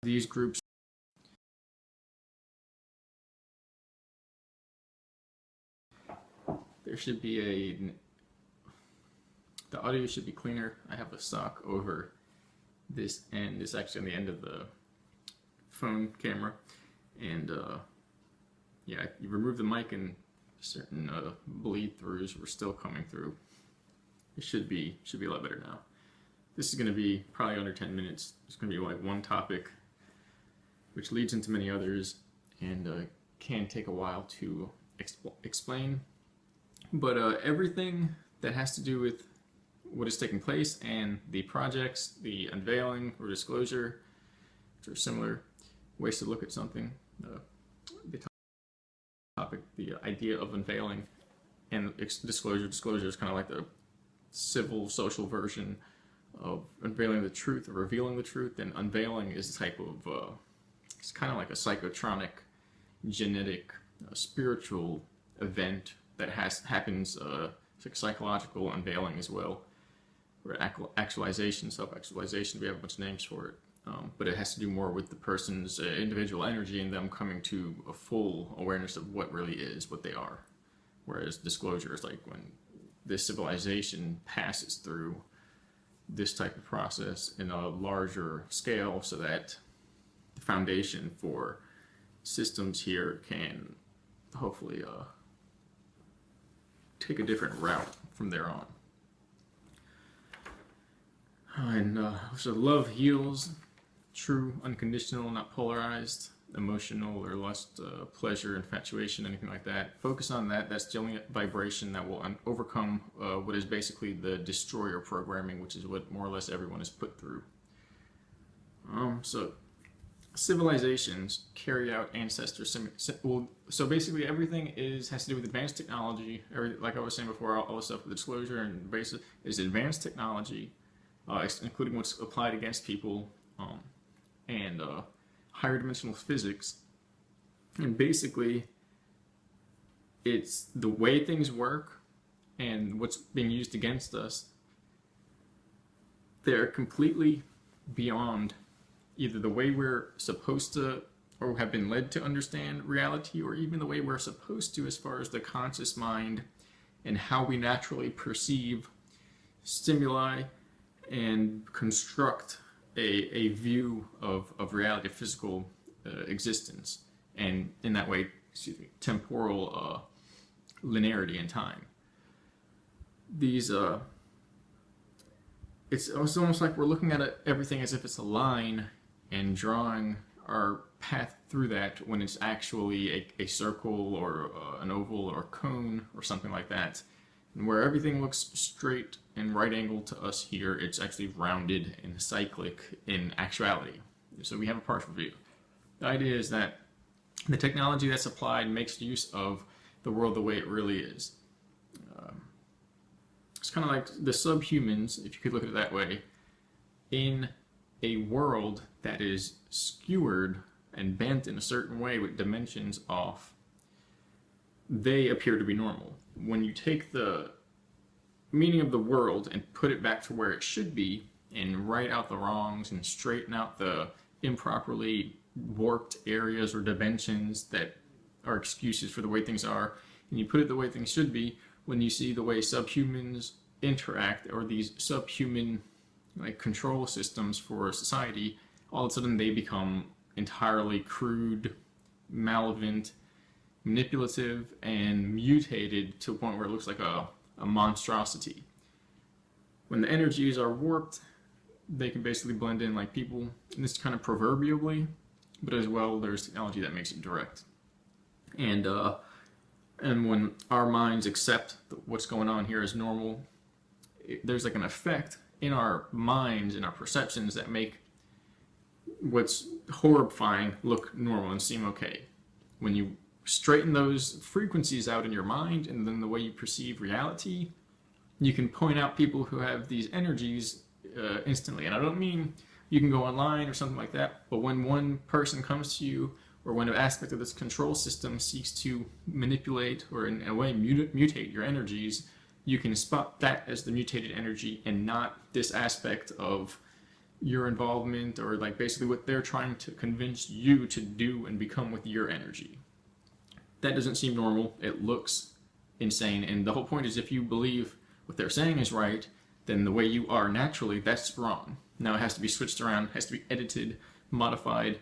these groups. There should be the audio should be cleaner. I have a sock over this end. It's actually on the end of the phone camera, and yeah, you remove the mic and certain bleed throughs were still coming through. It should be a lot better now. This is going to be probably under 10 minutes. It's going to be like one topic, which leads into many others, and can take a while to explain. But everything that has to do with what is taking place and the projects, the unveiling or disclosure, which are similar ways to look at something. The topic, the idea of unveiling, and disclosure. Disclosure is kind of like the civil, social version of unveiling the truth or revealing the truth, and unveiling is a type of, it's kind of like a psychotronic, genetic, spiritual event that happens, it's like psychological unveiling as well, or actualization, self-actualization. We have a bunch of names for it, but it has to do more with the person's individual energy and them coming to a full awareness of what really is, what they are. Whereas disclosure is like when this civilization passes through this type of process in a larger scale, so that the foundation for systems here can hopefully take a different route from there on. And so love heals, true, unconditional, not polarized, emotional or lust, pleasure, infatuation, anything like that. Focus on that. That's the only vibration that will overcome what is basically the destroyer programming, which is what more or less everyone is put through. So civilizations carry out ancestor so basically everything has to do with advanced technology. Like I was saying before, all the stuff with disclosure and basic is advanced technology, including what's applied against people, and higher dimensional physics. And basically it's the way things work and what's being used against us. They're completely beyond either the way we're supposed to or have been led to understand reality, or even the way we're supposed to as far as the conscious mind and how we naturally perceive stimuli and construct a view of reality, physical existence, and in that way, temporal linearity in time. These it's almost like we're looking at everything as if it's a line and drawing our path through that, when it's actually a circle or an oval or a cone or something like that. And where everything looks straight and right angled to us here, it's actually rounded and cyclic in actuality. So we have a partial view. The idea is that the technology that's applied makes use of the world the way it really is. It's kind of like the subhumans, if you could look at it that way, in a world that is skewered and bent in a certain way with dimensions off. They appear to be normal. When you take the meaning of the world and put it back to where it should be, and write out the wrongs and straighten out the improperly warped areas or dimensions that are excuses for the way things are, and you put it the way things should be, when you see the way subhumans interact, or these subhuman like control systems for society, all of a sudden they become entirely crude, malevolent, manipulative, and mutated to a point where it looks like a monstrosity. When the energies are warped, they can basically blend in like people, and this kind of proverbially, but as well there's technology that makes it direct. And when our minds accept what's going on here as normal, there's like an effect in our minds and our perceptions that make what's horrifying look normal and seem okay. When you straighten those frequencies out in your mind and then the way you perceive reality, you can point out people who have these energies instantly. And I don't mean you can go online or something like that, but when one person comes to you, or when an aspect of this control system seeks to manipulate or in a way mutate your energies, you can spot that as the mutated energy and not this aspect of your involvement, or like basically what they're trying to convince you to do and become with your energy. That doesn't seem normal. It looks insane. And the whole point is, if you believe what they're saying is right, then the way you are naturally, that's wrong. Now it has to be switched around, has to be edited, modified,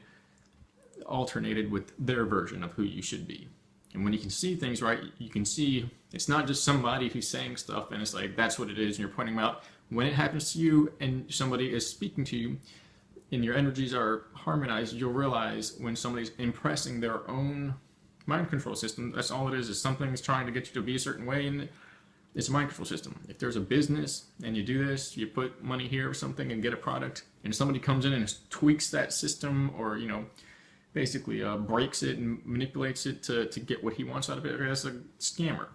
alternated with their version of who you should be. And when you can see things right, you can see it's not just somebody who's saying stuff and it's like that's what it is and you're pointing them out. When it happens to you and somebody is speaking to you and your energies are harmonized, you'll realize when somebody's impressing their own mind control system, that's all it is something's trying to get you to be a certain way, and it's a mind control system. If there's a business and you do this, you put money here or something and get a product, and somebody comes in and tweaks that system, or basically breaks it and manipulates it to get what he wants out of it, that's a scammer.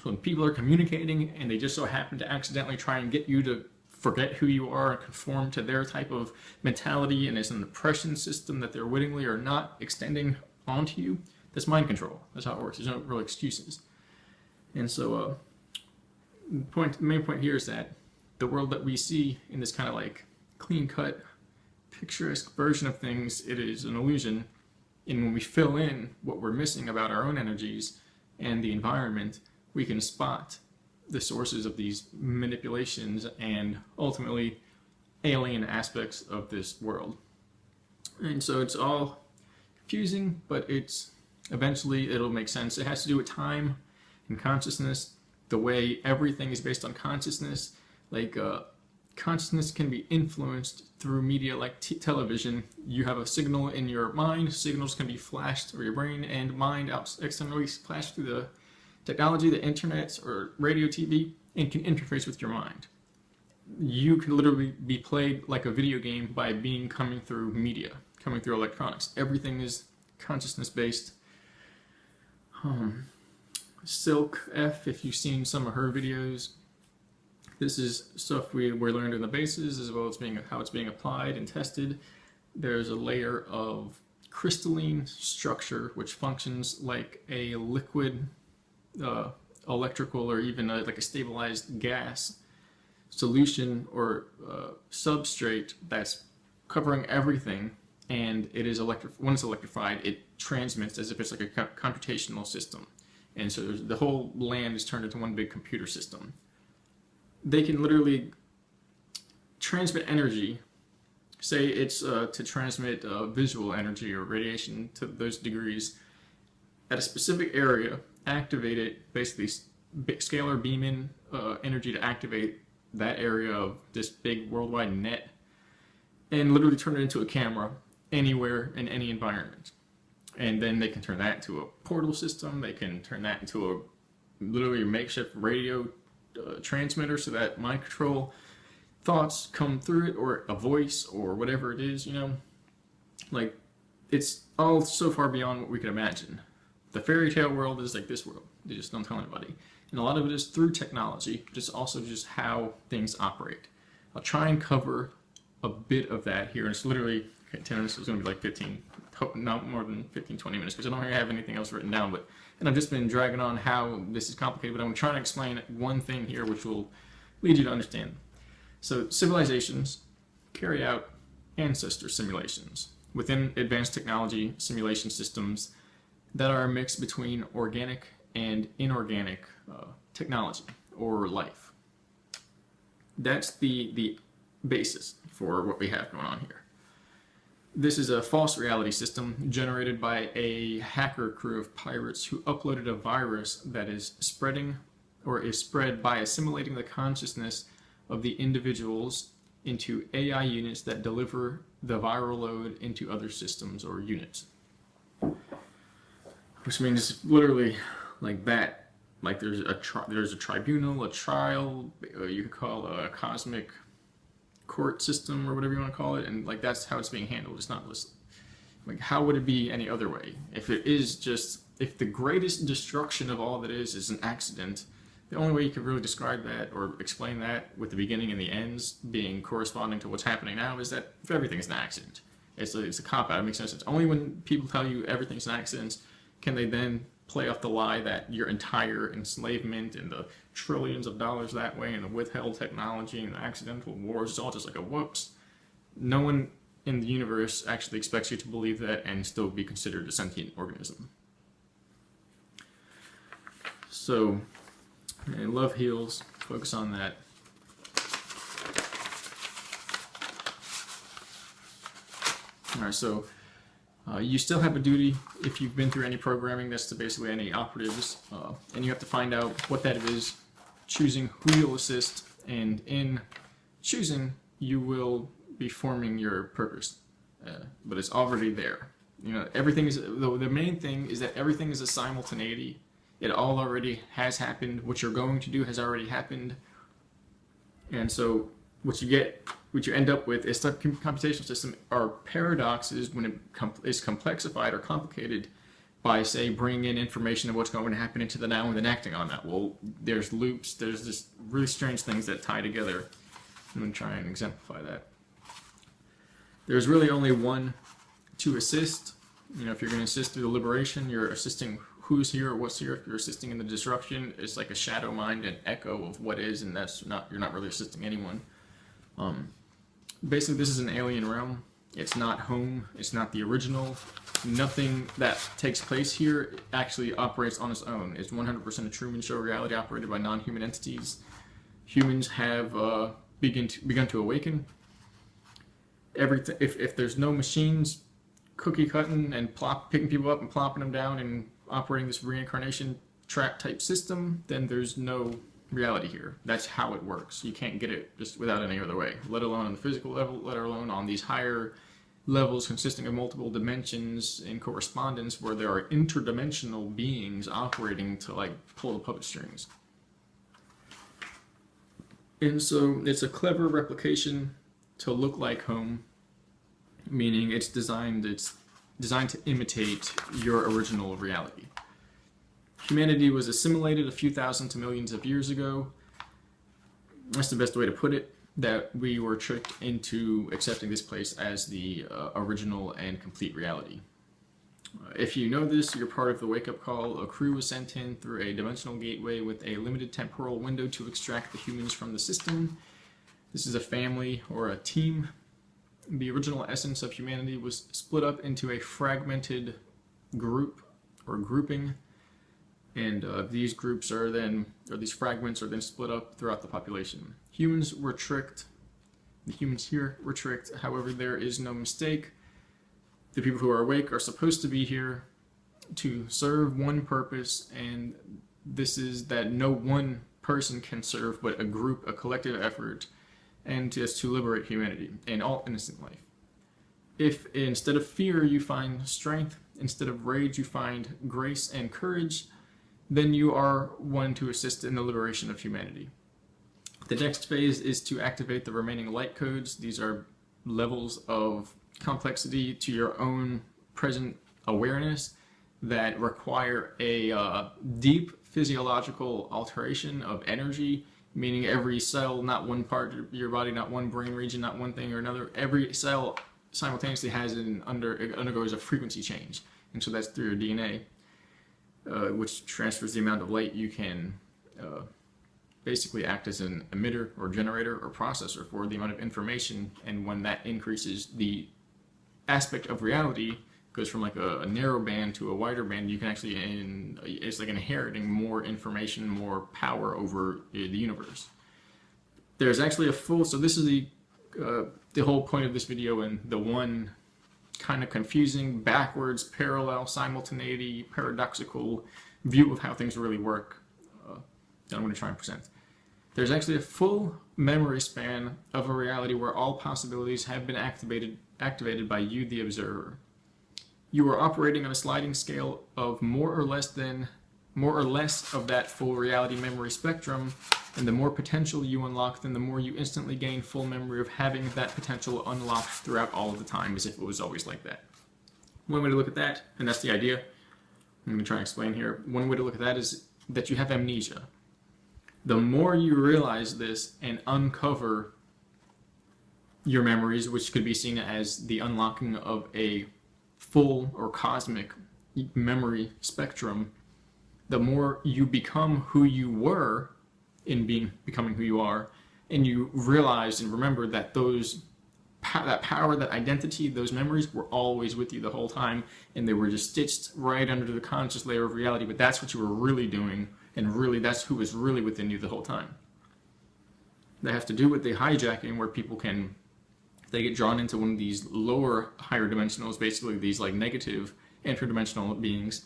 So when people are communicating and they just so happen to accidentally try and get you to forget who you are and conform to their type of mentality, and it's an oppression system that they're wittingly or not extending onto you, that's mind control. That's how it works. There's no real excuses. And so the main point here is that the world that we see in this kind of like clean-cut, picturesque version of things, it is an illusion. And when we fill in what we're missing about our own energies and the environment, we can spot the sources of these manipulations and ultimately alien aspects of this world. And so it's all confusing, but eventually it'll make sense. It has to do with time and consciousness, the way everything is based on consciousness. Like consciousness can be influenced through media like television. You have a signal in your mind, signals can be flashed through your brain and mind externally flashed through the technology, the internet, or radio, TV, and can interface with your mind. You can literally be played like a video game by a being coming through media, coming through electronics. Everything is consciousness based. Silk F, if you've seen some of her videos, this is stuff we learned in the bases, as well as how it's being applied and tested. There's a layer of crystalline structure which functions like a liquid, electrical, or even like a stabilized gas solution or substrate that's covering everything. And it is when it's electrified, it transmits as if it's like a computational system. And so the whole land is turned into one big computer system. They can literally transmit energy. Say it's to transmit visual energy or radiation to those degrees at a specific area, activate it, basically scalar beam in energy to activate that area of this big worldwide net, and literally turn it into a camera anywhere in any environment. And then they can turn that into a portal system. They can turn that into a literally a makeshift radio transmitter, so that mind control thoughts come through it, or a voice, or whatever it is, Like, it's all so far beyond what we can imagine. The fairy tale world is like this world. They just don't tell anybody. And a lot of it is through technology, just also just how things operate. I'll try and cover a bit of that here. And it's literally, 10 minutes is going to be like 15, not more than 15, 20 minutes, because I don't have anything else written down. And I've just been dragging on how this is complicated, but I'm trying to explain one thing here which will lead you to understand. So civilizations carry out ancestor simulations within advanced technology simulation systems that are a mix between organic and inorganic technology or life. That's the basis for what we have going on here. This is a false reality system generated by a hacker crew of pirates who uploaded a virus that is spreading, or is spread by assimilating the consciousness of the individuals into AI units that deliver the viral load into other systems or units. Which means literally like that. Like there's a tribunal, a trial, you could call a cosmic court system or whatever you want to call it, and like that's how it's being handled. It's not like, how would it be any other way? If it is just, if the greatest destruction of all that is an accident, the only way you can really describe that or explain that with the beginning and the ends being corresponding to what's happening now is that if everything is an accident. It's a cop-out. It makes no sense. Only when people tell you everything's an accident can they then play off the lie that your entire enslavement and the trillions of dollars that way and the withheld technology and the accidental wars is all just like a whoops. No one in the universe actually expects you to believe that and still be considered a sentient organism. So, love heals. Focus on that. Alright, so you still have a duty if you've been through any programming, that's to basically any operatives, and you have to find out what that is, choosing who you'll assist, and in choosing, you will be forming your purpose. But it's already there. You know, everything is, the main thing is that everything is a simultaneity. It all already has happened. What you're going to do has already happened. And so what you end up with is the computational system are paradoxes when it is complexified or complicated by, say, bringing in information of what's going to happen into the now and then acting on that. Well, there's loops, there's just really strange things that tie together. I'm going to try and exemplify that. There's really only one to assist. You know, if you're going to assist through the liberation, you're assisting who's here or what's here. If you're assisting in the disruption, it's like a shadow mind, an echo of what is, and that's not, you're not really assisting anyone. Basically, this is an alien realm. It's not home. It's not the original. Nothing that takes place here actually operates on its own. It's 100% a Truman Show reality operated by non-human entities. Humans have begun to awaken. Everything. If there's no machines cookie cutting and picking people up and plopping them down and operating this reincarnation track type system, then there's no reality here. That's how it works. You can't get it just without any other way, let alone on the physical level, let alone on these higher levels consisting of multiple dimensions in correspondence where there are interdimensional beings operating to like pull the puppet strings. And so it's a clever replication to look like home, meaning it's designed to imitate your original reality. Humanity was assimilated a few thousand to millions of years ago. That's the best way to put it, that we were tricked into accepting this place as the original and complete reality. If you know this, you're part of the wake-up call. A crew was sent in through a dimensional gateway with a limited temporal window to extract the humans from the system. This is a family or a team. The original essence of humanity was split up into a fragmented group or grouping. And these groups are then, or these fragments are then split up throughout the population. Humans were tricked. The humans here were tricked. However, there is no mistake. The people who are awake are supposed to be here to serve one purpose, and this is that no one person can serve, but a group, a collective effort, and just to liberate humanity and all innocent life. If instead of fear you find strength, instead of rage you find grace and courage, then you are one to assist in the liberation of humanity. The next phase is to activate the remaining light codes. These are levels of complexity to your own present awareness that require a deep physiological alteration of energy, meaning every cell, not one part of your body, not one brain region, not one thing or another, every cell simultaneously undergoes a frequency change. And so that's through your DNA. Which transfers the amount of light you can basically act as an emitter or generator or processor for the amount of information, and when that increases, the aspect of reality goes from like a narrow band to a wider band. You can actually, it's like inheriting more information, more power over the universe. There's actually a full, so this is the whole point of this video, and the one kind of confusing, backwards, parallel, simultaneity, paradoxical view of how things really work that I'm going to try and present. There's actually a full memory span of a reality where all possibilities have been activated by you, the observer. You are operating on a sliding scale of more or less of that full reality memory spectrum, and the more potential you unlock, then the more you instantly gain full memory of having that potential unlocked throughout all of the time, as if it was always like that. One way to look at that, and that's the idea, I'm going to try and explain here, one way to look at that is that you have amnesia. The more you realize this and uncover your memories, which could be seen as the unlocking of a full or cosmic memory spectrum, the more you become who you were in becoming who you are, and you realize and remember that those that power, that identity, those memories were always with you the whole time, and they were just stitched right under the conscious layer of reality, but that's what you were really doing, and really that's who was really within you the whole time. That has to do with the hijacking, where people can, they get drawn into one of these lower, higher dimensionals, basically these like negative interdimensional beings.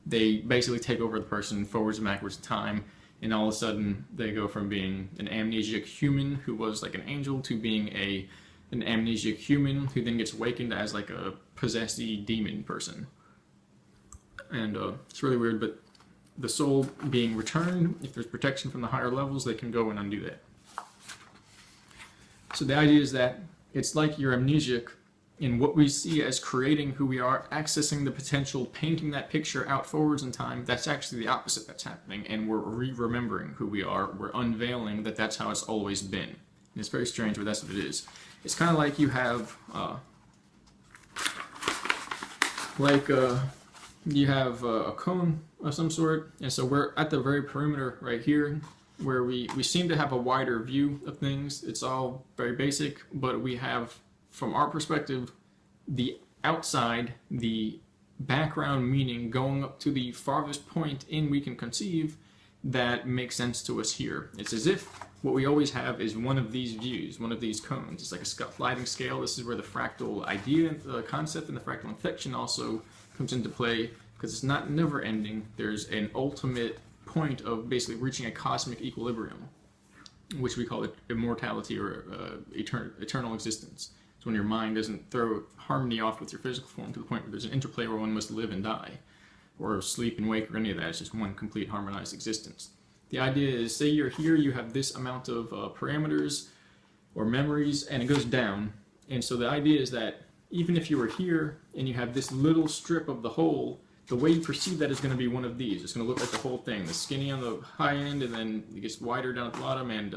They basically take over the person forwards and backwards in time, and all of a sudden they go from being an amnesiac human who was like an angel to being an amnesiac human who then gets awakened as like a possessy demon person. And it's really weird, but the soul being returned, if there's protection from the higher levels, they can go and undo that. So the idea is that it's like you're amnesiac in what we see as creating who we are, accessing the potential, painting that picture out forwards in time. That's actually the opposite that's happening, and we're re-remembering who we are. We're unveiling that that's how it's always been. And it's very strange, but that's what it is. It's kind of like you have, a cone of some sort, and so we're at the very perimeter right here, where we seem to have a wider view of things. It's all very basic, but we have, from our perspective, the outside, the background meaning going up to the farthest point in we can conceive that makes sense to us here. It's as if what we always have is one of these views, one of these cones. It's like a sliding scale. This is where the fractal idea, the concept, and the fractal inflection also comes into play, because it's not never ending. There's an ultimate point of basically reaching a cosmic equilibrium, which we call it immortality or eternal existence. It's when your mind doesn't throw harmony off with your physical form to the point where there's an interplay where one must live and die, or sleep and wake, or any of that. It's just one complete harmonized existence. The idea is, say you're here, you have this amount of parameters or memories, and it goes down. And so the idea is that even if you were here and you have this little strip of the whole, the way you perceive that is going to be one of these. It's going to look like the whole thing. The skinny on the high end, and then it gets wider down at the bottom, and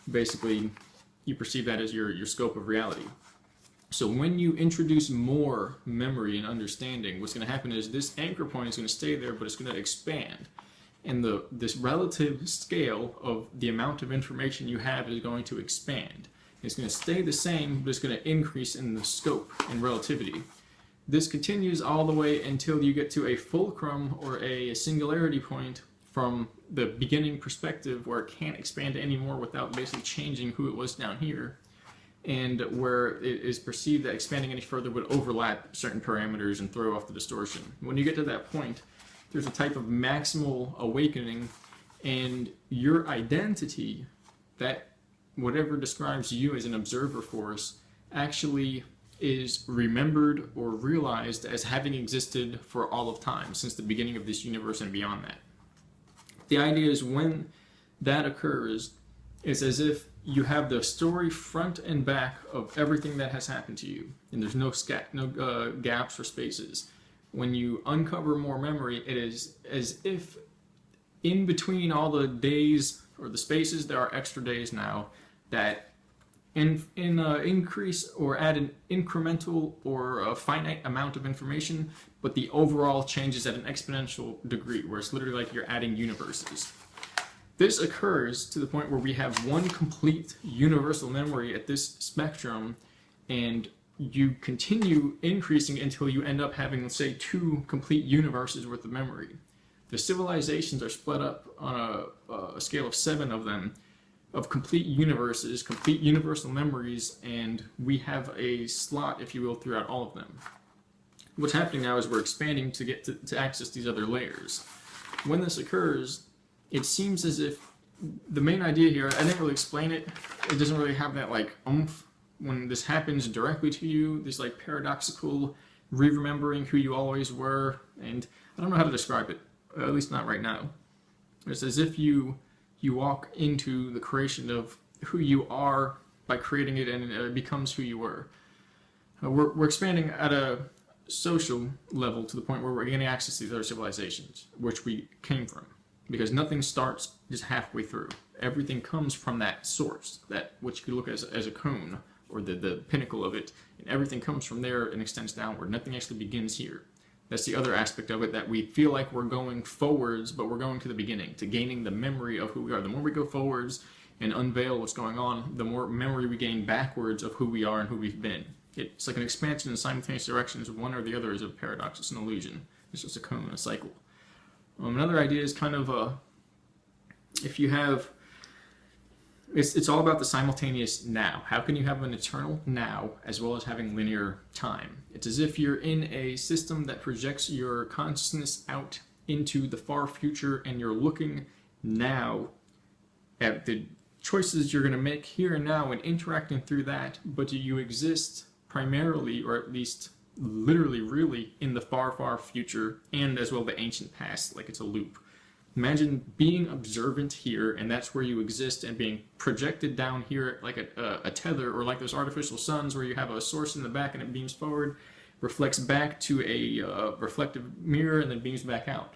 basically you perceive that as your scope of reality. So when you introduce more memory and understanding, what's going to happen is this anchor point is going to stay there, but it's going to expand. And this relative scale of the amount of information you have is going to expand. It's going to stay the same, but it's going to increase in the scope and relativity. This continues all the way until you get to a fulcrum or a singularity point from the beginning perspective, where it can't expand anymore without basically changing who it was down here, and where it is perceived that expanding any further would overlap certain parameters and throw off the distortion. When you get to that point, there's a type of maximal awakening, and your identity, that whatever describes you as an observer force, actually is remembered or realized as having existed for all of time, since the beginning of this universe and beyond that. The idea is, when that occurs, it's as if you have the story front and back of everything that has happened to you, and there's no gaps or spaces. When you uncover more memory, it is as if in between all the days or the spaces, there are extra days now that increase or add an incremental or a finite amount of information, but the overall changes at an exponential degree, where it's literally like you're adding universes. This occurs to the point where we have one complete universal memory at this spectrum, and you continue increasing until you end up having, let's say, 2 complete universes worth of memory. The civilizations are split up on a scale of 7 of them, of complete universes, complete universal memories, and we have a slot, if you will, throughout all of them. What's happening now is we're expanding to get to access these other layers. When this occurs, it seems as if the main idea here, I didn't really explain it, it doesn't really have that like oomph when this happens directly to you, this like paradoxical re-remembering who you always were, and I don't know how to describe it, at least not right now. It's as if you walk into the creation of who you are by creating it, and it becomes who you were. We're expanding at a social level to the point where we're getting access to these other civilizations, which we came from, because nothing starts just halfway through. Everything comes from that source, that which you could look at as a cone, or the pinnacle of it, and everything comes from there and extends downward. Nothing actually begins here. That's the other aspect of it, that we feel like we're going forwards, but we're going to the beginning, to gaining the memory of who we are. The more we go forwards and unveil what's going on, the more memory we gain backwards of who we are and who we've been. It's like an expansion in simultaneous directions. One or the other is a paradox. It's an illusion. It's just a cone and a cycle. Another idea is kind of if you have, it's all about the simultaneous now. How can you have an eternal now as well as having linear time? It's as if you're in a system that projects your consciousness out into the far future, and you're looking now at the choices you're going to make here and now and interacting through that, but do you exist primarily, or at least literally really, in the far, far future and as well the ancient past, like it's a loop. Imagine being observant here, and that's where you exist, and being projected down here like a tether, or like those artificial suns where you have a source in the back and it beams forward, reflects back to a reflective mirror, and then beams back out.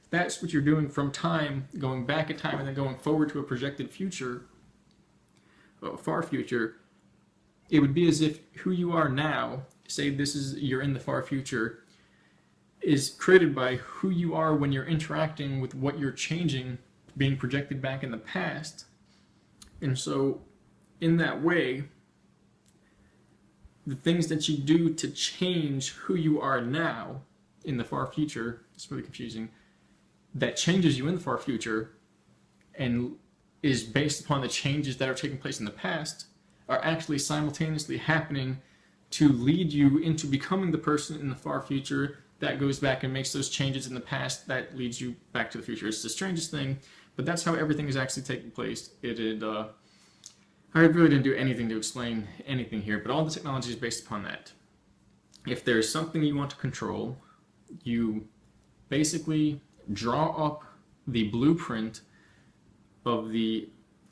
If that's what you're doing from time, going back in time and then going forward to a projected future, a far future, it would be as if who you are now, say you're in the far future, is created by who you are when you're interacting with what you're changing, being projected back in the past. And so, in that way, the things that you do to change who you are now in the far future, it's really confusing, that changes you in the far future and is based upon the changes that are taking place in the past, are actually simultaneously happening to lead you into becoming the person in the far future that goes back and makes those changes in the past that leads you back to the future. It's the strangest thing, but that's how everything is actually taking place. I really didn't do anything to explain anything here, but all the technology is based upon that. If there's something you want to control, you basically draw up the blueprint of the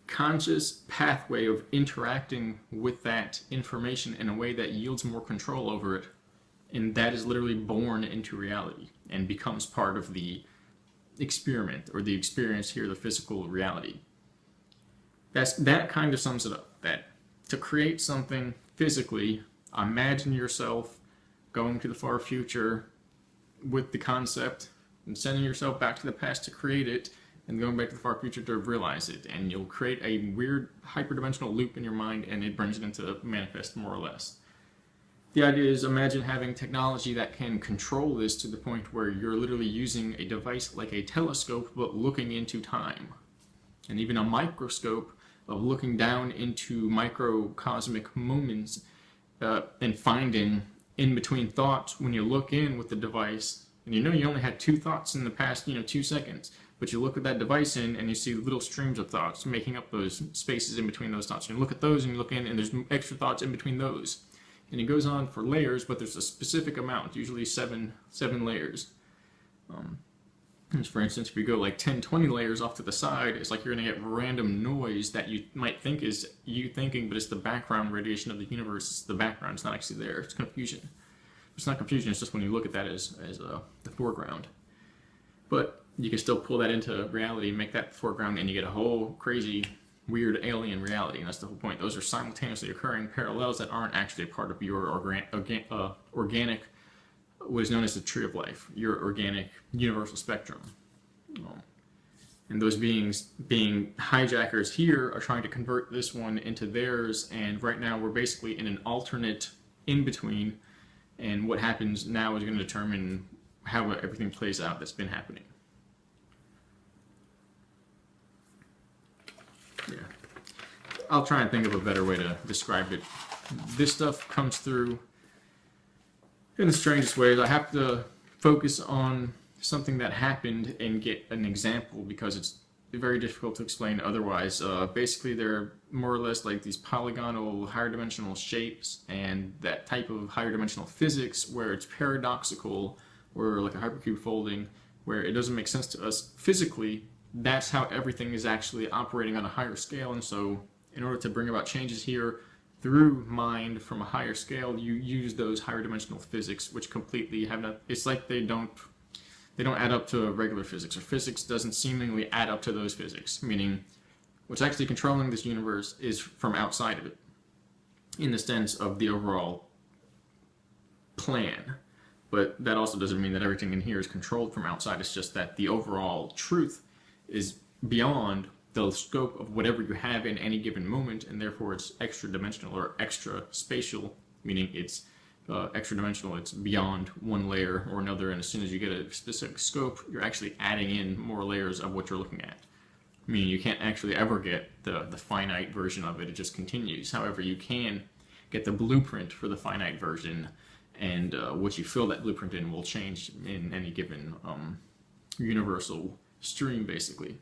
conscious pathway of interacting with that information in a way that yields more control over it, and that is literally born into reality and becomes part of the experiment or the experience here, the physical reality. That kind of sums it up. That to create something physically, imagine yourself going to the far future with the concept and sending yourself back to the past to create it, and going back to the far future to realize it, and you'll create a weird hyperdimensional loop in your mind, and it brings it into manifest, more or less. The idea is, imagine having technology that can control this to the point where you're literally using a device like a telescope, but looking into time, and even a microscope of looking down into microcosmic moments, and finding in between thoughts when you look in with the device, and you know you only had two thoughts in the past 2 seconds, but you look at that device in and you see little streams of thoughts making up those spaces in between those thoughts. And you look at those and you look in and there's extra thoughts in between those. And it goes on for layers, but there's a specific amount, usually seven layers. For instance, if you go like 10, 20 layers off to the side, it's like you're going to get random noise that you might think is you thinking, but it's the background radiation of the universe. It's the background. It's not actually there. It's confusion. It's not confusion. It's just when you look at that as the foreground. But you can still pull that into reality and make that the foreground, and you get a whole crazy, weird alien reality. And that's the whole point. Those are simultaneously occurring parallels that aren't actually a part of your organic, what is known as the tree of life, your organic universal spectrum. And those beings being hijackers here are trying to convert this one into theirs, and right now we're basically in an alternate in-between, and what happens now is going to determine how everything plays out that's been happening. Yeah. I'll try and think of a better way to describe it. This stuff comes through in the strangest ways. I have to focus on something that happened and get an example because it's very difficult to explain otherwise. Basically, they're more or less like these polygonal higher dimensional shapes, and that type of higher dimensional physics where it's paradoxical, or like a hypercube folding, where it doesn't make sense to us physically. That's how everything is actually operating on a higher scale. And so in order to bring about changes here through mind from a higher scale, you use those higher dimensional physics, which completely have not, it's like they don't add up to regular physics, or physics doesn't seemingly add up to those physics, meaning what's actually controlling this universe is from outside of it, in the sense of the overall plan. But that also doesn't mean that everything in here is controlled from outside. It's just that the overall truth is beyond the scope of whatever you have in any given moment, and therefore it's extra dimensional or extra spatial, meaning it's extra dimensional, it's beyond one layer or another, and as soon as you get a specific scope, you're actually adding in more layers of what you're looking at. Meaning you can't actually ever get the finite version of it, it just continues. However, you can get the blueprint for the finite version, and what you fill that blueprint in will change in any given universal stream, basically.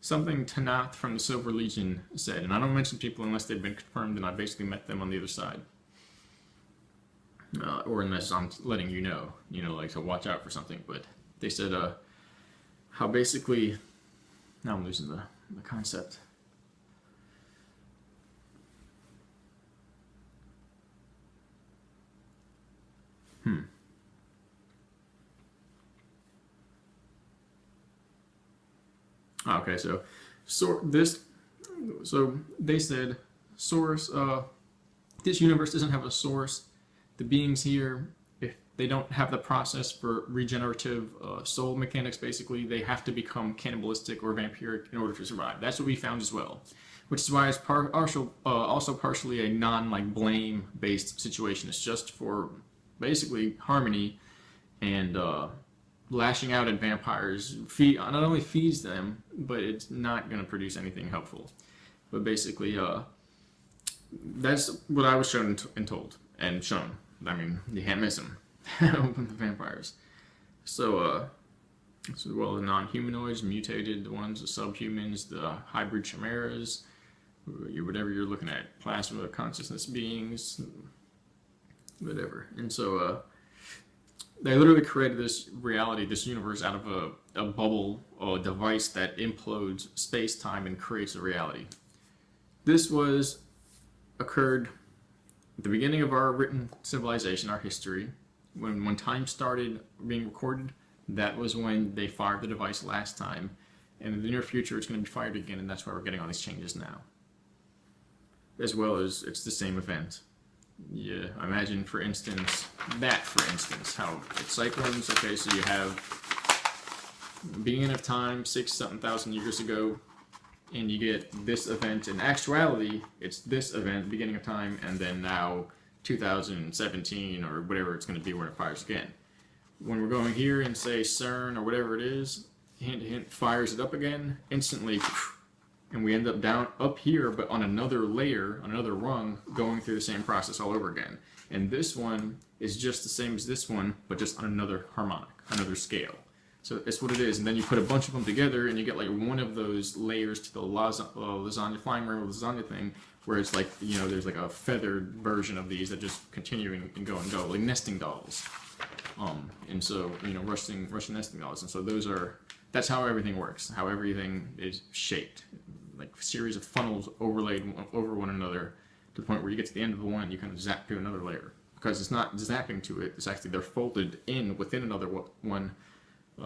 Something Tanath from the Silver Legion said, and I don't mention people unless they've been confirmed and I basically met them on the other side. Or unless I'm letting you know, like to watch out for something. But they said how basically, now I'm losing the concept. Okay, so they said source. This universe doesn't have a source. The beings here, if they don't have the process for regenerative soul mechanics, basically, they have to become cannibalistic or vampiric in order to survive. That's what we found as well, which is why it's also partially a blame-based situation. It's just for basically harmony, and lashing out at vampires not only feeds them, but it's not going to produce anything helpful. But basically, that's what I was shown and told and shown. I mean, you can't miss them, the vampires. So, well, the non-humanoids, mutated, the ones, the subhumans, the hybrid chimeras, whatever you're looking at, plasma consciousness beings, whatever. And so, they literally created this reality, this universe, out of a bubble or a device that implodes space-time and creates a reality. This occurred at the beginning of our written civilization, our history. When time started being recorded, that was when they fired the device last time. And in the near future, it's going to be fired again, and that's why we're getting all these changes now. As well as it's the same event. Yeah, imagine, for instance, how it's cyclones. Okay, so you have beginning of time, 6-something thousand years ago, and you get this event. In actuality, it's this event, beginning of time, and then now 2017 or whatever it's going to be when it fires again. When we're going here and say CERN or whatever it is, hint, hint, fires it up again, instantly, and we end up down up here, but on another layer, on another rung, going through the same process all over again. And this one is just the same as this one, but just on another harmonic, another scale. So that's what it is. And then you put a bunch of them together, and you get like one of those layers to the lasagna, flying rainbow lasagna thing, where it's like, there's like a feathered version of these that just continue and go, like nesting dolls. And so, Russian nesting dolls. And so that's how everything works, how everything is shaped. Like a series of funnels overlaid over one another to the point where you get to the end of the one, you kind of zap to another layer. Because it's not zapping to it, it's actually they're folded in within another one,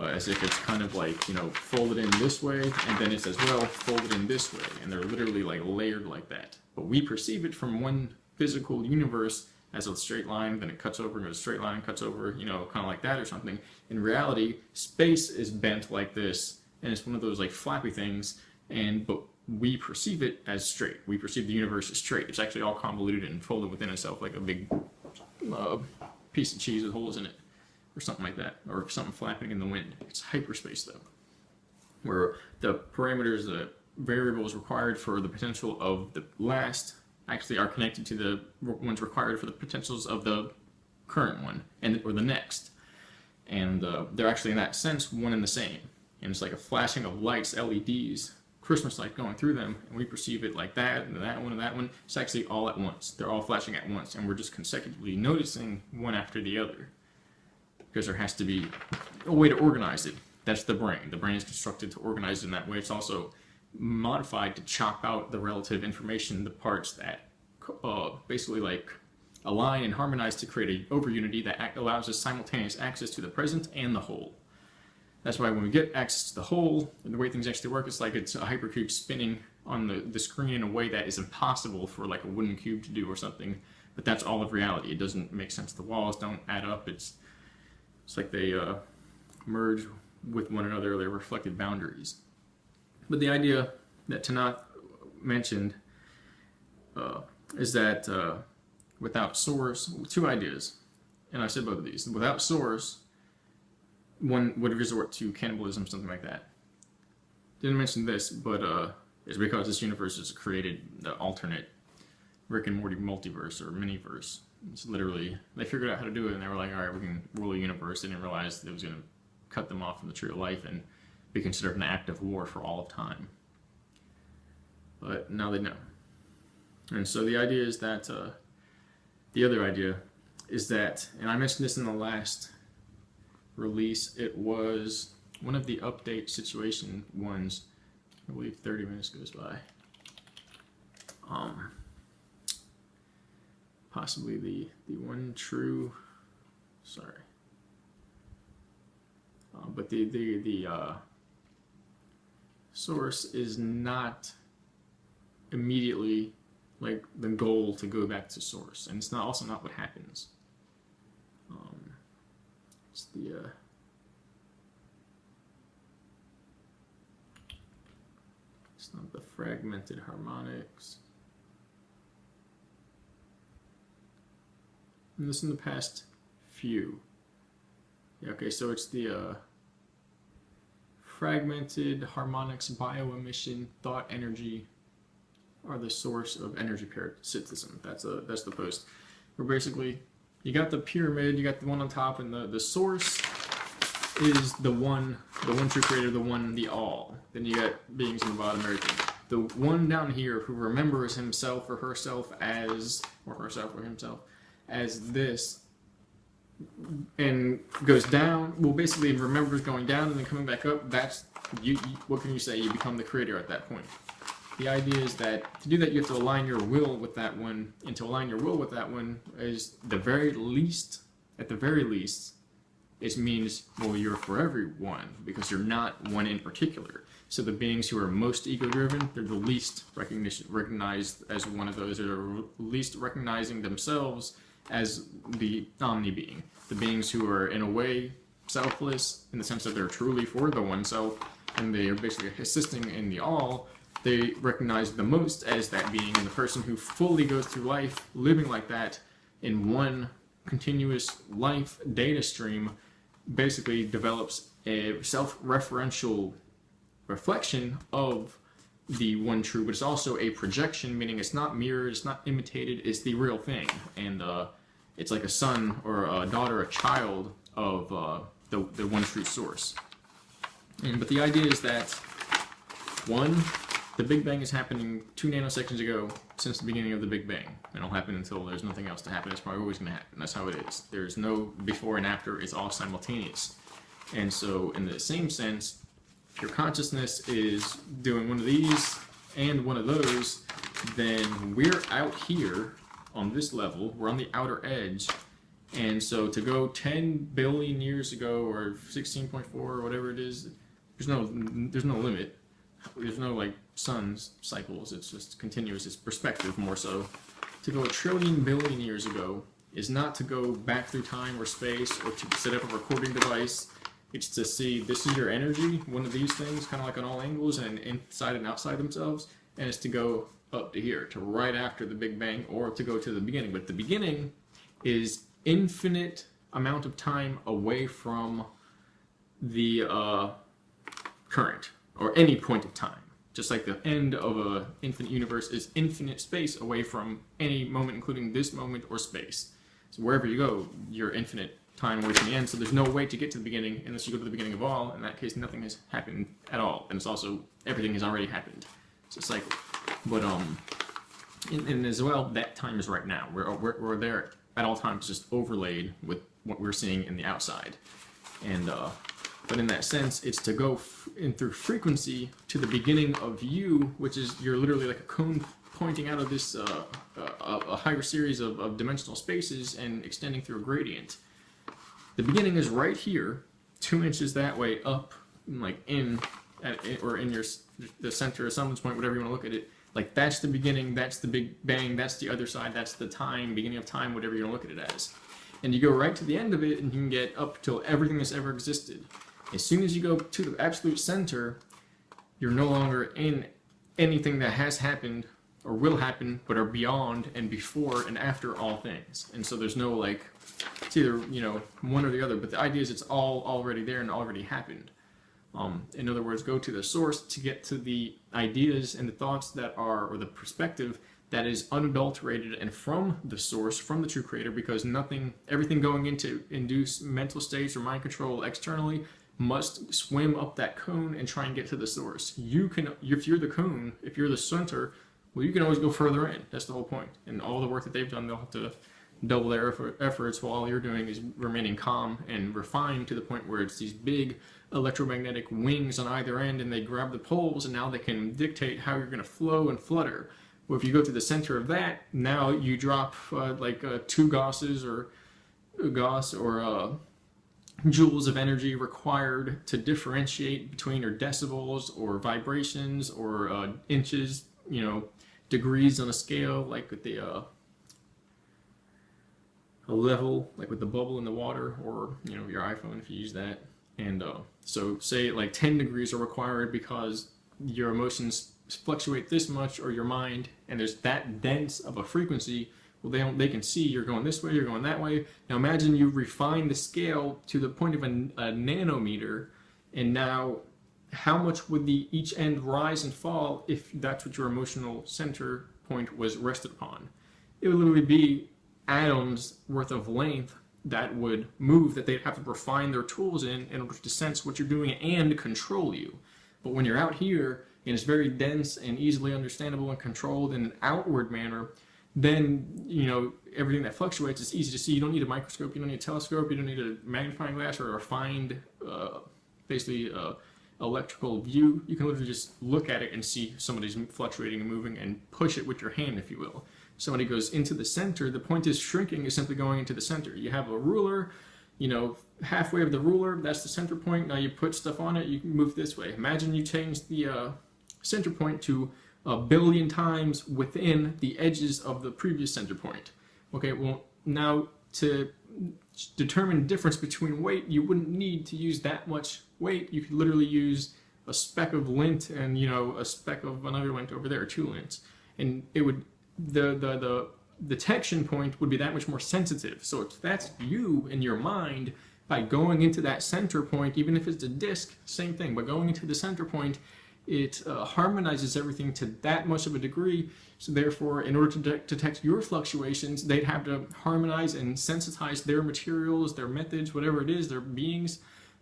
as if it's kind of like, folded in this way, and then it's as well folded in this way. And they're literally like layered like that. But we perceive it from one physical universe as a straight line, then it cuts over into a straight line, cuts over, kind of like that or something. In reality, space is bent like this, and it's one of those like flappy things, but we perceive it as straight. We perceive the universe as straight. It's actually all convoluted and folded within itself like a big piece of cheese with holes in it, or something like that, or something flapping in the wind. It's hyperspace though, where the parameters, the variables required for the potential of the last actually are connected to the ones required for the potentials of the current one or the next, and they're actually in that sense one and the same. And it's like a flashing of lights, LEDs, Christmas light going through them, and we perceive it like that, and that one, and that one. It's actually all at once. They're all flashing at once, and we're just consecutively noticing one after the other, because there has to be a way to organize it. That's the brain. The brain is constructed to organize it in that way. It's also modified to chop out the relative information, the parts that basically like align and harmonize to create an overunity that allows us simultaneous access to the present and the whole. That's why when we get access to the whole, the way things actually work, it's like it's a hypercube spinning on the screen in a way that is impossible for like a wooden cube to do or something. But that's all of reality. It doesn't make sense. The walls don't add up. It's like they merge with one another. They're reflected boundaries. But the idea that Tanakh mentioned is that without source, two ideas, and I said both of these. Without source, one would resort to cannibalism, something like that. Didn't mention this, but it's because this universe is created the alternate Rick and Morty multiverse or miniverse. It's literally, they figured out how to do it, and they were like, all right, we can rule a universe. They didn't realize it was going to cut them off from the tree of life and be considered an act of war for all of time. But now they know. And so the idea is that, the other idea is that, and I mentioned this in the last release, it was one of the update situation ones. I believe 30 minutes goes by. Possibly the one true, sorry. But the source is not immediately like the goal to go back to source, and it's not also not what happens. It's the it's not the fragmented harmonics. And this in the past few. Yeah, okay, so it's the fragmented harmonics, bioemission, thought energy are the source of energy parasitism. That's the post. Where basically you got the pyramid, you got the one on top, and the source is the one true creator, the all. Then you got beings in the bottom, everything. The one down here who remembers himself or herself as, or herself or himself, as this, and goes down, well basically remembers going down and then coming back up, that's, you what can you say? You become the creator at that point. The idea is that to do that you have to align your will with that one, and to align your will with that one is at the very least, it means, well, you're for everyone, because you're not one in particular. So the beings who are most ego-driven, they're the least recognized as one of those, or least recognizing themselves as the omni-being. The beings who are, in a way, selfless, in the sense that they're truly for the one self, and they are basically assisting in the all, they recognize the most as that being, and the person who fully goes through life living like that in one continuous life data stream basically develops a self-referential reflection of the one true, but it's also a projection, meaning it's not mirrored, it's not imitated, it's the real thing. And it's like a son or a daughter, a child of the one true source. But the idea is that, one, the Big Bang is happening 2 nanoseconds ago since the beginning of the Big Bang. It'll happen until there's nothing else to happen. It's probably always going to happen. That's how it is. There's no before and after. It's all simultaneous. And so in the same sense, if your consciousness is doing one of these and one of those, then we're out here on this level. We're on the outer edge. And so to go 10 billion years ago or 16.4 or whatever it is, there's no limit. There's no like sun's cycles, it's just continuous, it's perspective more so. To go 1 trillion billion years ago is not to go back through time or space or to set up a recording device. It's to see this is your energy, one of these things, kind of like on all angles and inside and outside themselves, and it's to go up to here, to right after the Big Bang, or to go to the beginning. But the beginning is infinite amount of time away from the current, or any point of time. Just like the end of an infinite universe is infinite space away from any moment, including this moment or space. So wherever you go, you're infinite time away from the end, so there's no way to get to the beginning unless you go to the beginning of all. In that case, nothing has happened at all. And it's also, everything has already happened. It's a cycle. But, and as well, that time is right now. We're there at all times, just overlaid with what we're seeing in the outside. And, but in that sense, it's to go in through frequency to the beginning of you, which is, you're literally like a cone pointing out of this, a higher series of dimensional spaces and extending through a gradient. The beginning is right here, 2 inches that way up, like or in the center or semblance point, whatever you want to look at it. Like that's the beginning, that's the Big Bang, that's the other side, that's the time, beginning of time, whatever you want to look at it as. And you go right to the end of it, and you can get up till everything that's ever existed. As soon as you go to the absolute center, you're no longer in anything that has happened or will happen, but are beyond and before and after all things. And so there's no like, it's either, you know, one or the other, but the idea is it's all already there and already happened. In other words, go to the source to get to the ideas and the thoughts that are, or the perspective that is unadulterated and from the source, from the true creator, because everything going into induce mental states or mind control externally must swim up that cone and try and get to the source. You can, if you're the cone, if you're the center, well, you can always go further in. That's the whole point. And all the work that they've done, they'll have to double their efforts while all you're doing is remaining calm and refined to the point where it's these big electromagnetic wings on either end, and they grab the poles, and now they can dictate how you're going to flow and flutter. Well, if you go to the center of that, now you drop like 2 Gausses or Gauss or joules of energy required to differentiate between or decibels or vibrations or inches, you know, degrees on a scale, like with the a level, like with the bubble in the water, or you know, your iPhone if you use that. And so say like 10 degrees are required because your emotions fluctuate this much, or your mind, and there's that dense of a frequency. Well, they can see you're going this way, you're going that way. Now imagine you refine the scale to the point of a nanometer, and now how much would each end rise and fall if that's what your emotional center point was rested upon? It would literally be atoms worth of length that would move, that they'd have to refine their tools in order to sense what you're doing and control you. But when you're out here and it's very dense and easily understandable and controlled in an outward manner, then, you know, everything that fluctuates is easy to see. You don't need a microscope, you don't need a telescope, you don't need a magnifying glass or a refined, basically, electrical view. You can literally just look at it and see somebody's fluctuating and moving and push it with your hand, if you will. Somebody goes into the center, the point is shrinking is simply going into the center. You have a ruler, you know, halfway of the ruler, that's the center point. Now you put stuff on it, you can move this way. Imagine you change the center point to 1 billion times within the edges of the previous center point. Okay, well, now to determine the difference between weight, you wouldn't need to use that much weight. You could literally use a speck of lint and, you know, a speck of another lint over there, 2 lints, and it would, the detection point would be that much more sensitive. So if that's you in your mind, by going into that center point, even if it's a disk, same thing, but going into the center point, it harmonizes everything to that much of a degree. So therefore, in order to detect your fluctuations, they'd have to harmonize and sensitize their materials, their methods, whatever it is, their beings,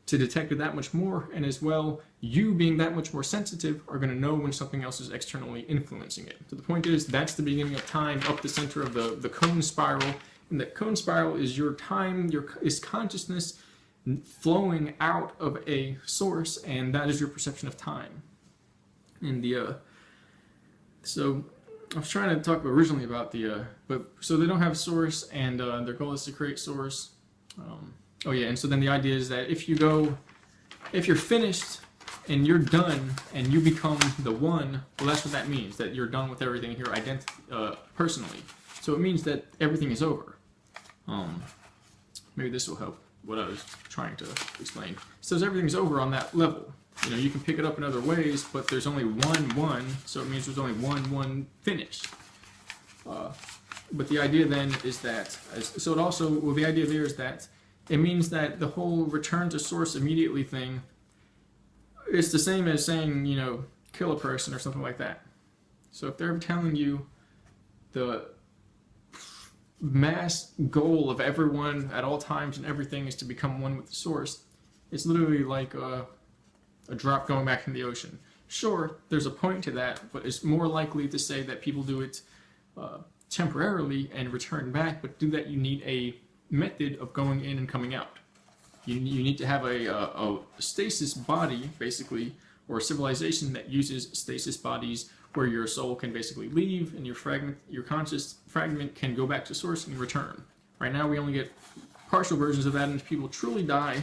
to detect it that much more. And as well, you being that much more sensitive are going to know when something else is externally influencing it. So the point is, that's the beginning of time up the center of the cone spiral. And the cone spiral is your time, is consciousness flowing out of a source, and that is your perception of time. And so I was trying to talk originally about so they don't have source, and their goal is to create source. Oh yeah, and so then the idea is that if you're finished and you're done and you become the one, well, that's what that means, that you're done with everything here personally. So it means that everything is over. Maybe this will help what I was trying to explain. It says everything's over on that level. You know, you can pick it up in other ways, but there's only one, so it means there's only one finished. But the idea then is that, so it also, well, the idea there is that it means that the whole return to source immediately thing, it's the same as saying, you know, kill a person or something like that. So if they're telling you the mass goal of everyone at all times and everything is to become one with the source, it's literally like a drop going back in the ocean. Sure, there's a point to that, but it's more likely to say that people do it temporarily and return back, but to do that you need a method of going in and coming out. You need to have a stasis body, basically, or a civilization that uses stasis bodies where your soul can basically leave and your conscious fragment can go back to source and return. Right now we only get partial versions of that, and if people truly die,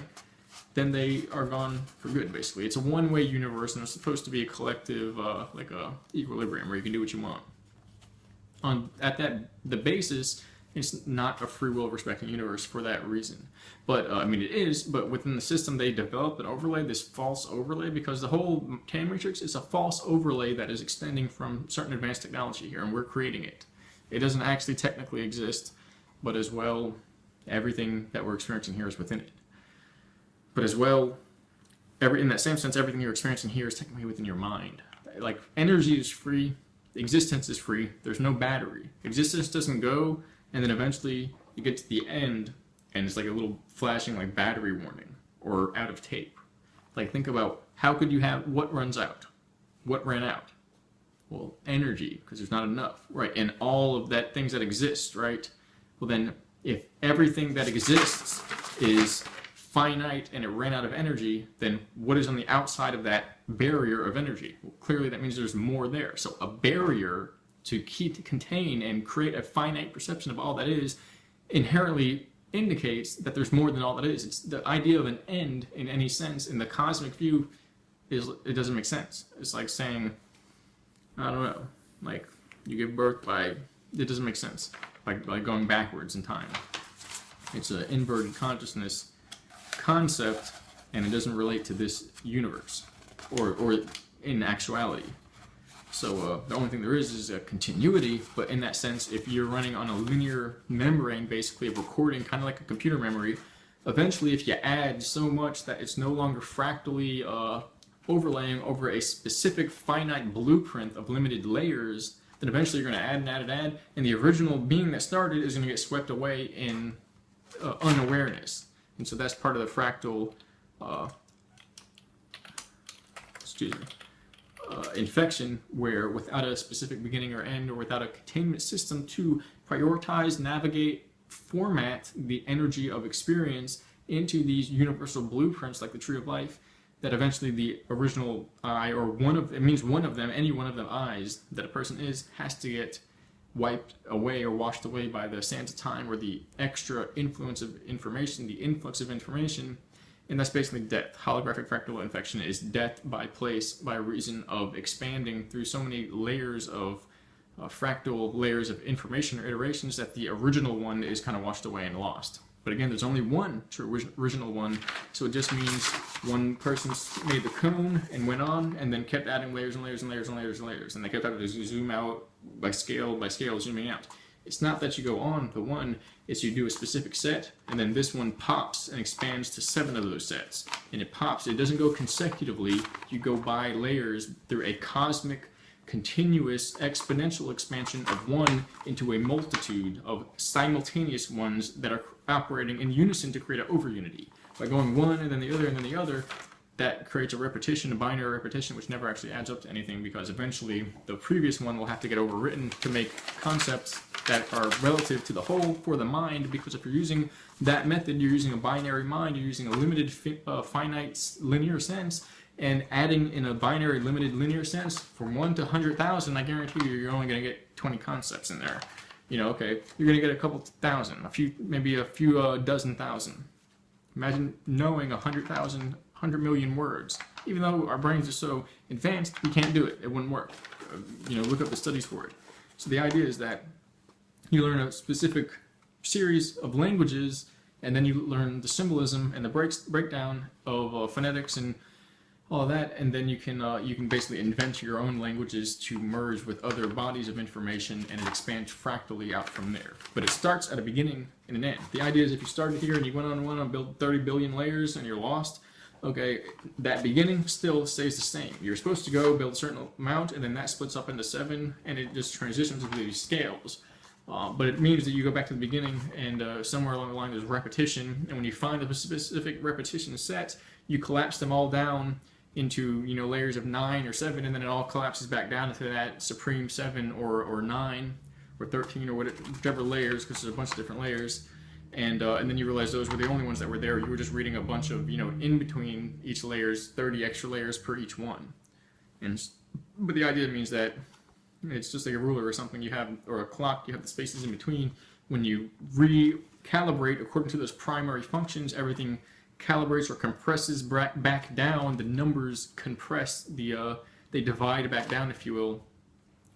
then they are gone for good, basically. It's a one-way universe, and it's supposed to be a collective, like a equilibrium, where you can do what you want. The basis, It's not a free will respecting universe for that reason. But, I mean, it is, but within the system they developed and overlaid this false overlay, because the whole K matrix is a false overlay that is extending from certain advanced technology here, and we're creating it. It doesn't actually technically exist, but as well, everything that we're experiencing here is within it. But as well, in that same sense, everything you're experiencing here is technically within your mind. Like, energy is free, existence is free, there's no battery. Existence doesn't go, and then eventually you get to the end, and it's like a little flashing like battery warning, or out of tape. Like, think about, how could you have, what runs out? What ran out? Well, energy, because there's not enough, right? And all of that things that exist, right? Well then, if everything that exists is finite and it ran out of energy, then what is on the outside of that barrier of energy? Well, clearly that means there's more there. So a barrier to contain and create a finite perception of all that is inherently indicates that there's more than all that is. It's the idea of an end in any sense in the cosmic view it doesn't make sense. It's like saying, I don't know, like you give birth by, it doesn't make sense, by going backwards in time. It's an inverted consciousness concept, and it doesn't relate to this universe, or in actuality. So the only thing there is a continuity, but in that sense, if you're running on a linear membrane, basically of recording, kind of like a computer memory, eventually if you add so much that it's no longer fractally overlaying over a specific finite blueprint of limited layers, then eventually you're going to add and add and add, and the original being that started is going to get swept away in unawareness. And so that's part of the fractal infection, where without a specific beginning or end, or without a containment system to prioritize, navigate, format the energy of experience into these universal blueprints like the tree of life, that eventually the original I, or one of them, any one of them eyes that a person is, has to get wiped away or washed away by the sands of time, or the extra influence of information, the influx of information, and that's basically death. Holographic fractal infection is death by place, by reason of expanding through so many layers of fractal layers of information or iterations that the original one is kind of washed away and lost. But again, there's only one true original one, so it just means one person made the cone and went on, and then kept adding layers and layers and layers and layers and layers, and they kept having to zoom out by scale, zooming out. It's not that you go on to one, it's you do a specific set, and then this one pops and expands to 7 of those sets. And it pops, it doesn't go consecutively, you go by layers through a cosmic, continuous, exponential expansion of one into a multitude of simultaneous ones that are operating in unison to create an over-unity. By going one and then the other and then the other, that creates a repetition, a binary repetition, which never actually adds up to anything, because eventually the previous one will have to get overwritten to make concepts that are relative to the whole for the mind, because if you're using that method, you're using a binary mind, you're using a limited, finite, linear sense, and adding in a binary, limited, linear sense, from 1 to 100,000, I guarantee you're only going to get 20 concepts in there. You know, okay, you're going to get a couple thousand, maybe a few dozen thousand. Imagine knowing 100,000, 100 million words. Even though our brains are so advanced, we can't do it. It wouldn't work. You know, look up the studies for it. So the idea is that you learn a specific series of languages, and then you learn the symbolism and the breakdown of phonetics and all of that, and then you can basically invent your own languages to merge with other bodies of information, and it expands fractally out from there. But it starts at a beginning and an end. The idea is if you started here and you went on and build 30 billion layers and you're lost, okay, that beginning still stays the same. You're supposed to go build a certain amount, and then that splits up into 7, and it just transitions into these scales. But it means that you go back to the beginning, and somewhere along the line there's repetition, and when you find the specific repetition set, you collapse them all down into, you know, layers of 9 or 7, and then it all collapses back down into that supreme 7 or 9 or 13 or whichever layers, because there's a bunch of different layers. And then you realize those were the only ones that were there. You were just reading a bunch of, you know, in between each layers, 30 extra layers per each one. But the idea means that it's just like a ruler or something you have, or a clock, you have the spaces in between. When you recalibrate according to those primary functions, everything calibrates or compresses back down. The numbers compress, they divide back down, if you will.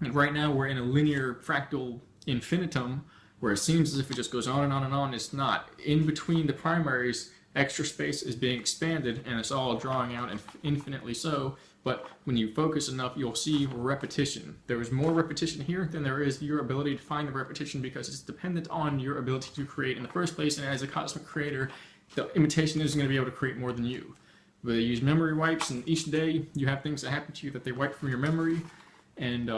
And right now we're in a linear fractal infinitum, where it seems as if it just goes on and on and on. It's not. In between the primaries, extra space is being expanded, and it's all drawing out infinitely so. But when you focus enough, you'll see repetition. There is more repetition here than there is your ability to find the repetition, because it's dependent on your ability to create in the first place. And as a cosmic creator, the imitation isn't going to be able to create more than you. But they use memory wipes, and each day you have things that happen to you that they wipe from your memory. And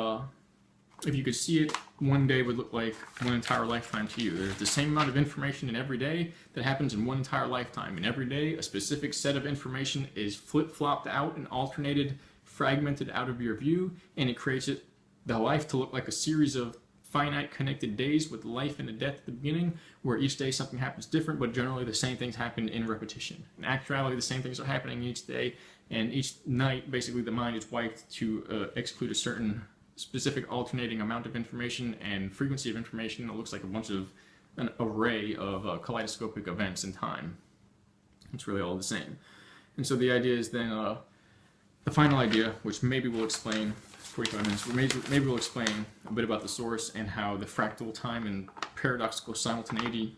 if you could see it, one day would look like one entire lifetime to you. There's the same amount of information in every day that happens in one entire lifetime. And every day, a specific set of information is flip-flopped out and alternated, fragmented out of your view, and it creates the life to look like a series of finite connected days with life and a death at the beginning, where each day something happens different, but generally the same things happen in repetition. In actuality, the same things are happening each day, and each night, basically, the mind is wiped to exclude a certain specific alternating amount of information and frequency of information. It looks like an array of kaleidoscopic events in time. It's really all the same. And so the idea is then, the final idea, which maybe we'll explain, 45 minutes, maybe we'll explain a bit about the source and how the fractal time and paradoxical simultaneity.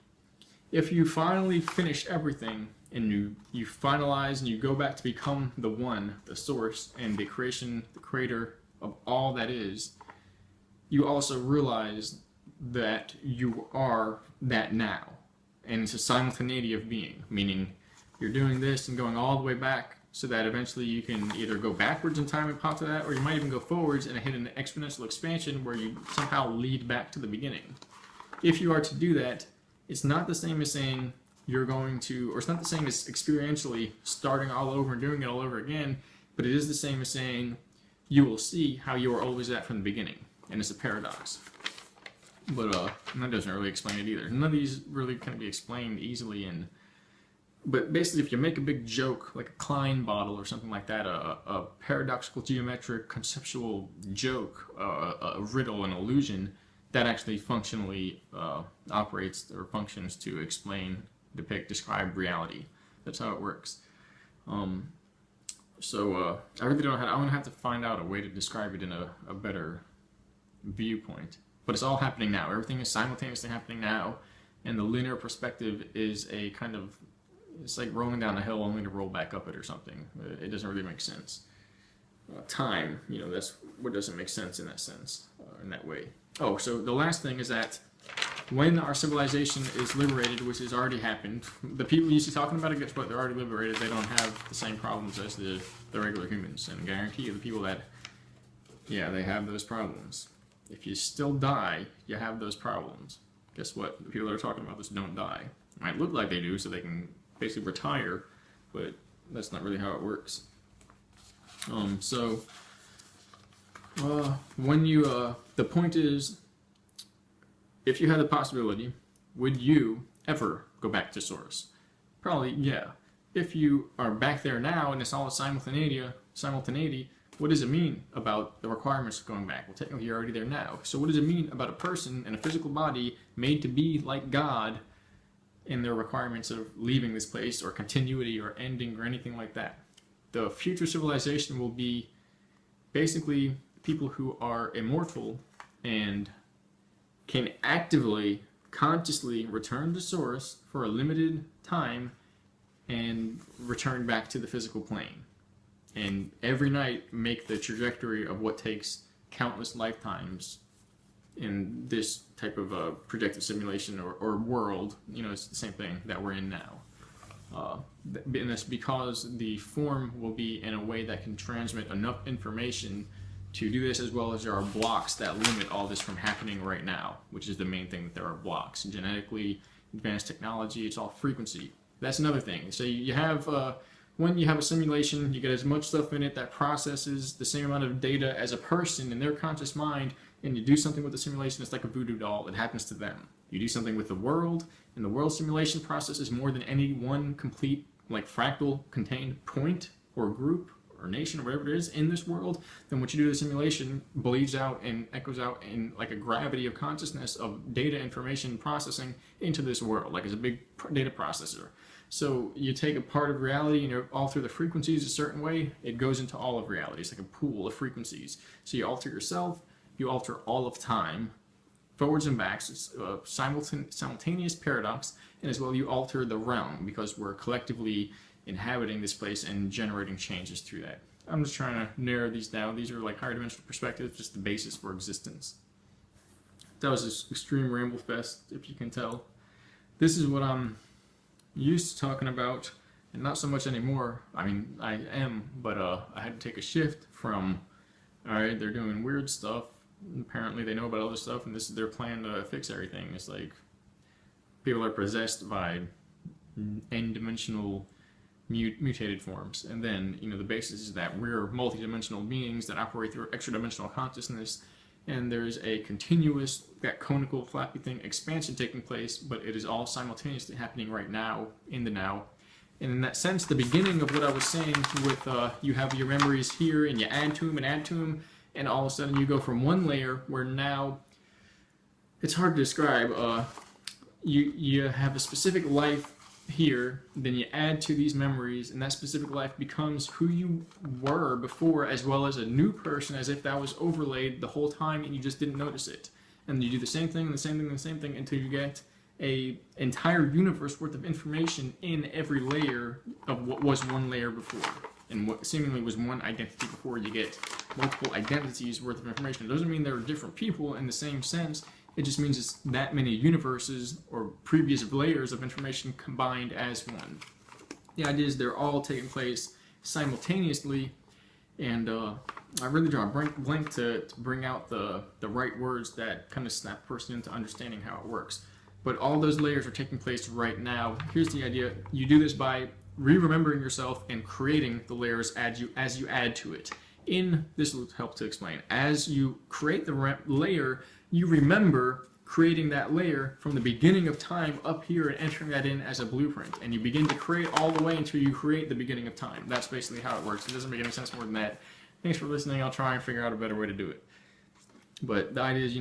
If you finally finish everything and you finalize and you go back to become the one, the source, and the creator of all that is, you also realize that you are that now. And it's a simultaneity of being, meaning you're doing this and going all the way back, so that eventually you can either go backwards in time and pop to that, or you might even go forwards and hit an exponential expansion where you somehow lead back to the beginning. If you are to do that, it's not the same as saying you're going to, or it's not the same as experientially starting all over and doing it all over again, but it is the same as saying you will see how you were always at from the beginning, and it's a paradox. But that doesn't really explain it either. None of these really can be explained easily. But basically, if you make a big joke, like a Klein bottle or something like that, a paradoxical geometric conceptual joke, a riddle, an illusion, that actually functionally operates or functions to explain, depict, describe reality. That's how it works. So I really don't know how I'm going to have to find out a way to describe it in a better viewpoint. But it's all happening now. Everything is simultaneously happening now. And the linear perspective is a kind of, it's like rolling down a hill only to roll back up it or something. It doesn't really make sense. Time, that's what doesn't make sense in that sense, in that way. Oh, so the last thing is that when our civilization is liberated, which has already happened, the people you see talking about it, guess what? They're already liberated. They don't have the same problems as the regular humans. And I guarantee you, the people that, yeah, they have those problems. If you still die, you have those problems. Guess what? The people that are talking about this don't die. It might look like they do, so they can basically retire, but that's not really how it works. When you, the point is, if you had the possibility, would you ever go back to source? Probably, yeah. If you are back there now and it's all a simultaneity, what does it mean about the requirements of going back? Well, technically you're already there now. So what does it mean about a person in a physical body made to be like God in their requirements of leaving this place or continuity or ending or anything like that? The future civilization will be basically people who are immortal and can actively, consciously return to source for a limited time and return back to the physical plane. And every night make the trajectory of what takes countless lifetimes in this type of projective simulation or world. It's the same thing that we're in now. And that's because the form will be in a way that can transmit enough information to do this, as well as there are blocks that limit all this from happening right now, which is the main thing, that there are blocks. Genetically advanced technology, it's all frequency. That's another thing. So you have, when you have a simulation, you get as much stuff in it that processes the same amount of data as a person in their conscious mind, and you do something with the simulation, it's like a voodoo doll. It happens to them. You do something with the world, and the world simulation processes more than any one complete, like fractal contained point or group or nation or whatever it is in this world. Then what you do to the simulation bleeds out and echoes out in like a gravity of consciousness of data information processing into this world, like it's a big data processor. So you take a part of reality and you're all through the frequencies a certain way, it goes into all of reality. It's like a pool of frequencies. So you alter yourself, you alter all of time, forwards and backs. It's a simultaneous paradox, and as well you alter the realm because we're collectively inhabiting this place and generating changes through that. I'm just trying to narrow these down. These are like higher dimensional perspectives, just the basis for existence. That was this extreme ramble fest, if you can tell. This is what I'm used to talking about, and not so much anymore. I mean, I am, but I had to take a shift from, alright, they're doing weird stuff. Apparently they know about other stuff, and this is their plan to fix everything. It's like people are possessed by n-dimensional mutated forms, and then the basis is that we're multi-dimensional beings that operate through extra-dimensional consciousness, and there's a continuous, that conical flappy thing, expansion taking place, but it is all simultaneously happening right now, in the now. And in that sense, the beginning of what I was saying with you have your memories here, and you add to them, and all of a sudden you go from one layer where now, it's hard to describe, you have a specific life here, then you add to these memories, and that specific life becomes who you were before, as well as a new person, as if that was overlaid the whole time and you just didn't notice it. And you do the same thing, the same thing, the same thing, until you get a entire universe worth of information in every layer of what was one layer before. And what seemingly was one identity before, you get multiple identities worth of information. It doesn't mean they're different people in the same sense. It just means it's that many universes or previous layers of information combined as one. The idea is they're all taking place simultaneously, and I really draw a blank to bring out the right words that kind of snap a person into understanding how it works. But all those layers are taking place right now. Here's the idea. You do this by re-remembering yourself and creating the layers as you add to it. This will help to explain. As you create the layer, you remember creating that layer from the beginning of time up here and entering that in as a blueprint. And you begin to create all the way until you create the beginning of time. That's basically how it works. It doesn't make any sense more than that. Thanks for listening. I'll try and figure out a better way to do it. But the idea is,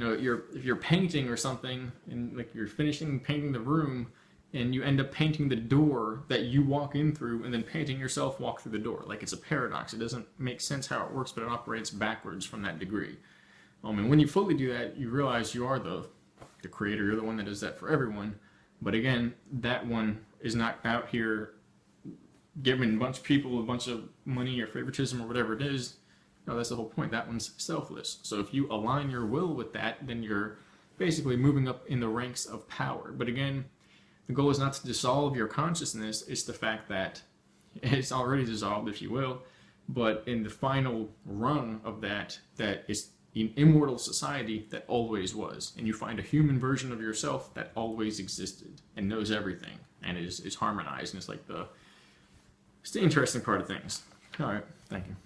if you're painting or something, and like you're finishing painting the room, and you end up painting the door that you walk in through, and then painting yourself walk through the door. Like, it's a paradox. It doesn't make sense how it works, but it operates backwards from that degree. And when you fully do that, you realize you are the creator. You're the one that does that for everyone. But again, that one is not out here giving a bunch of people a bunch of money or favoritism or whatever it is. No, that's the whole point. That one's selfless. So if you align your will with that, then you're basically moving up in the ranks of power. But again, the goal is not to dissolve your consciousness. It's the fact that it's already dissolved, if you will. But in the final rung of that is an immortal society that always was. And you find a human version of yourself that always existed and knows everything and is harmonized. And it's like it's the interesting part of things. All right. Thank you.